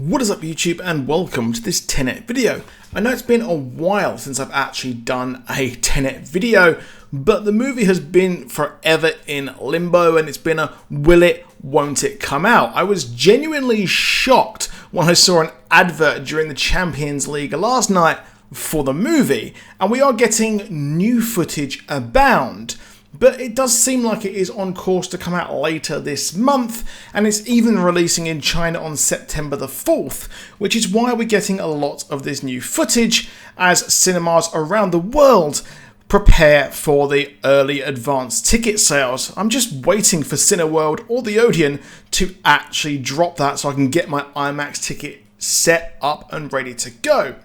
What is up YouTube, and welcome to this Tenet video. I know it's been a while since I've actually done a Tenet video, but the movie has been forever in limbo and it's been a will it, won't it come out. I was genuinely shocked when I saw an advert during the Champions League last night for the movie, and we are getting new footage abound. But it does seem like it is on course to come out later this month, and it's even releasing in China on September the 4th, which is why we're getting a lot of this new footage as cinemas around the world prepare for the early advance ticket sales. I'm just waiting for Cineworld or the Odeon to actually drop that so I can get my IMAX ticket set up and ready to go.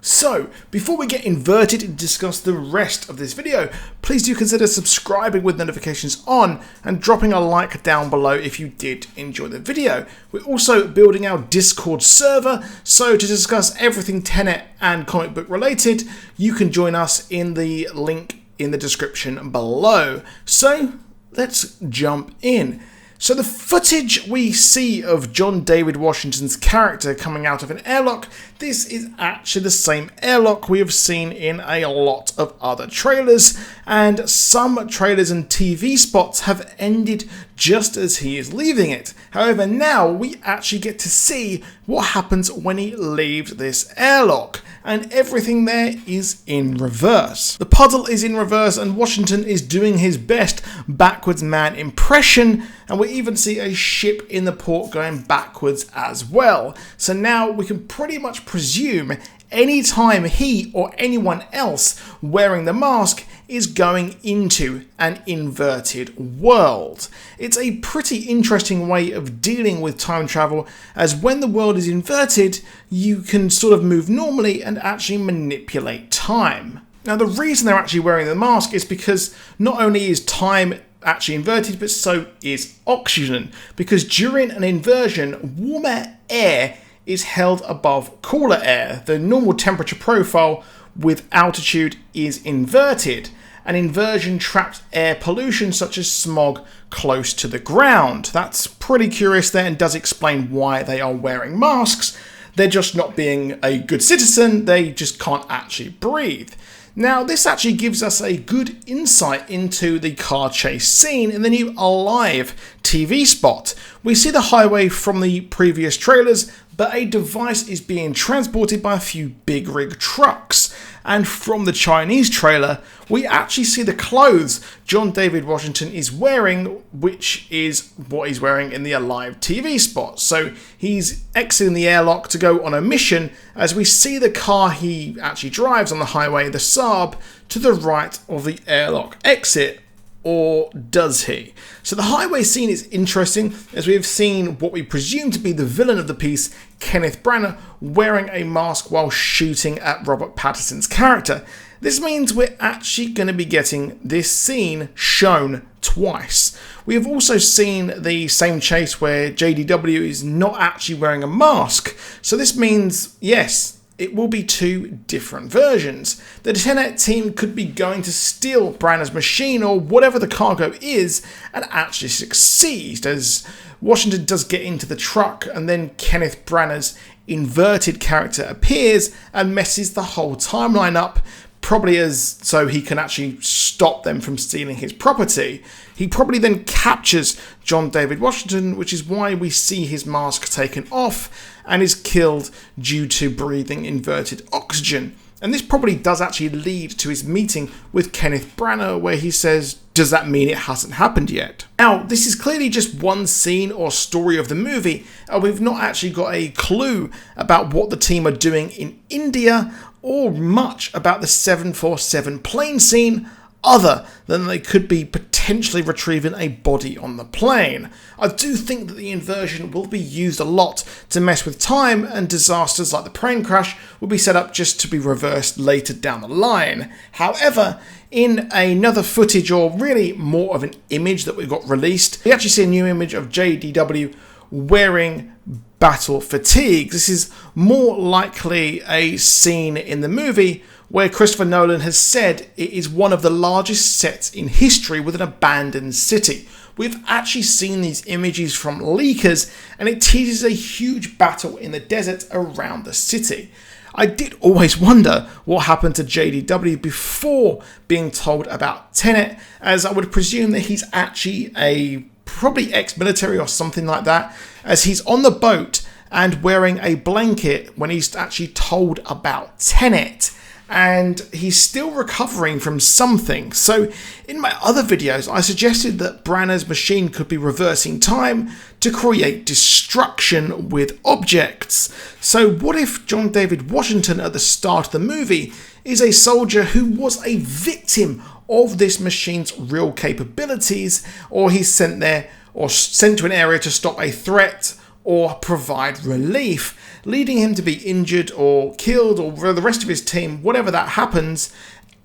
So, before we get inverted and discuss the rest of this video, please do consider subscribing with notifications on and dropping a like down below if you did enjoy the video. We're also building our Discord server, so to discuss everything Tenet and comic book related, you can join us in the link in the description below. So, let's jump in. So the footage we see of John David Washington's character coming out of an airlock, this is actually the same airlock we have seen in a lot of other trailers, and some trailers and TV spots have ended just as he is leaving it. However, now we actually get to see what happens when he leaves this airlock, and everything there is in reverse. The puddle is in reverse and Washington is doing his best backwards man impression, and we even see a ship in the port going backwards as well. So now we can pretty much presume anytime he or anyone else wearing the mask is going into an inverted world. It's a pretty interesting way of dealing with time travel, as when the world is inverted, you can sort of move normally and actually manipulate time. Now, the reason they're actually wearing the mask is because not only is time actually inverted, but so is oxygen, because during an inversion, warmer air is held above cooler air. The normal temperature profile with altitude is inverted. An inversion traps air pollution such as smog close to the ground. That's pretty curious there and does explain why they are wearing masks. They're just not being a good citizen, they just can't actually breathe. Now, this actually gives us a good insight into the car chase scene in the new Alive TV spot. We see the highway from the previous trailers, but a device is being transported by a few big rig trucks. And from the Chinese trailer, we actually see the clothes John David Washington is wearing, which is what he's wearing in the Alive TV spot. So he's exiting the airlock to go on a mission, as we see the car he actually drives on the highway, the Saab, to the right of the airlock exit. Or does he? So the highway scene is interesting, as we have seen what we presume to be the villain of the piece, Kenneth Branagh, wearing a mask while shooting at Robert Pattinson's character. This means we're actually going to be getting this scene shown twice. We have also seen the same chase where JDW is not actually wearing a mask, so this means, yes, it will be two different versions. The Tenet team could be going to steal Branagh's machine or whatever the cargo is and actually succeed, as Washington does get into the truck and then Kenneth Branagh's inverted character appears and messes the whole timeline up, probably as so he can actually stop them from stealing his property. He probably then captures John David Washington, which is why we see his mask taken off, and is killed due to breathing inverted oxygen. And this probably does actually lead to his meeting with Kenneth Branagh, where he says, does that mean it hasn't happened yet? Now, this is clearly just one scene or story of the movie, and we've not actually got a clue about what the team are doing in India, or much about the 747 plane scene, other than they could be potentially retrieving a body on the plane. I do think that the inversion will be used a lot to mess with time, and disasters like the plane crash will be set up just to be reversed later down the line. However, in another footage, or really more of an image that we got released, we actually see a new image of JDW wearing battle fatigue. This is more likely a scene in the movie where Christopher Nolan has said it is one of the largest sets in history with an abandoned city, we've actually seen these images from leakers, and it teases a huge battle in the desert around the city. I did always wonder what happened to JDW before being told about Tenet, as I would presume that he's actually probably ex-military or something like that, as he's on the boat and wearing a blanket when he's actually told about Tenet. And he's still recovering from something. So in my other videos, I suggested that Branagh's machine could be reversing time to create destruction with objects. So what if John David Washington at the start of the movie is a soldier who was a victim of this machine's real capabilities, or he's sent there or sent to an area to stop a threat or provide relief, leading him to be injured or killed, or for the rest of his team, whatever that happens.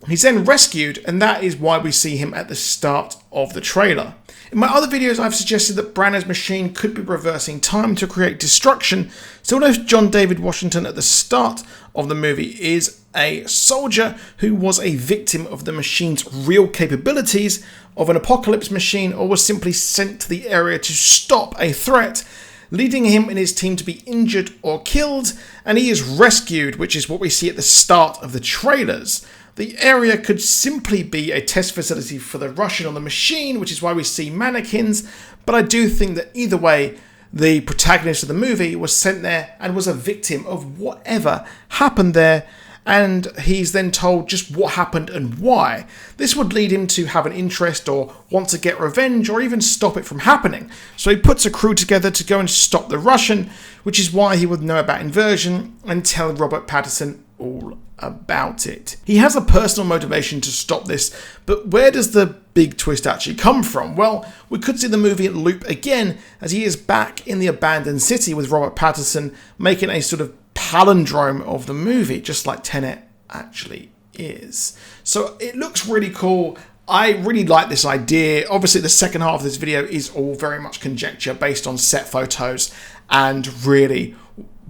He's then rescued, and that is why we see him at the start of the trailer. In my other videos, I've suggested that Branagh's machine could be reversing time to create destruction. So what if John David Washington at the start of the movie is a soldier who was a victim of the machine's real capabilities of an apocalypse machine, or was simply sent to the area to stop a threat, leading him and his team to be injured or killed, and he is rescued, which is what we see at the start of the trailers. The area could simply be a test facility for the Russian on the machine, which is why we see mannequins, but I do think that either way, the protagonist of the movie was sent there and was a victim of whatever happened there, and he's then told just what happened and why. This would lead him to have an interest or want to get revenge or even stop it from happening. So he puts a crew together to go and stop the Russian, which is why he would know about inversion and tell Robert Pattinson all about it. He has a personal motivation to stop this, but where does the big twist actually come from? Well, we could see the movie loop again as he is back in the abandoned city with Robert Pattinson, making a sort of palindrome of the movie, just like Tenet actually is. So it looks really cool. I really like this idea. Obviously, the second half of this video is all very much conjecture based on set photos and really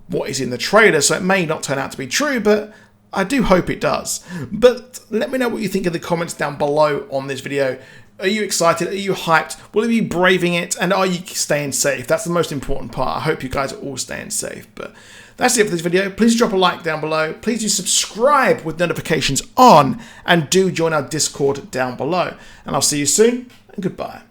what is in the trailer, so it may not turn out to be true, but I do hope it does. But let me know what you think in the comments down below on this video. Are you excited? Are you hyped? Will you be braving it? And are you staying safe? That's the most important part. I hope you guys are all staying safe. But that's it for this video. Please drop a like down below. Please do subscribe with notifications on, and do join our Discord down below. And I'll see you soon, and goodbye.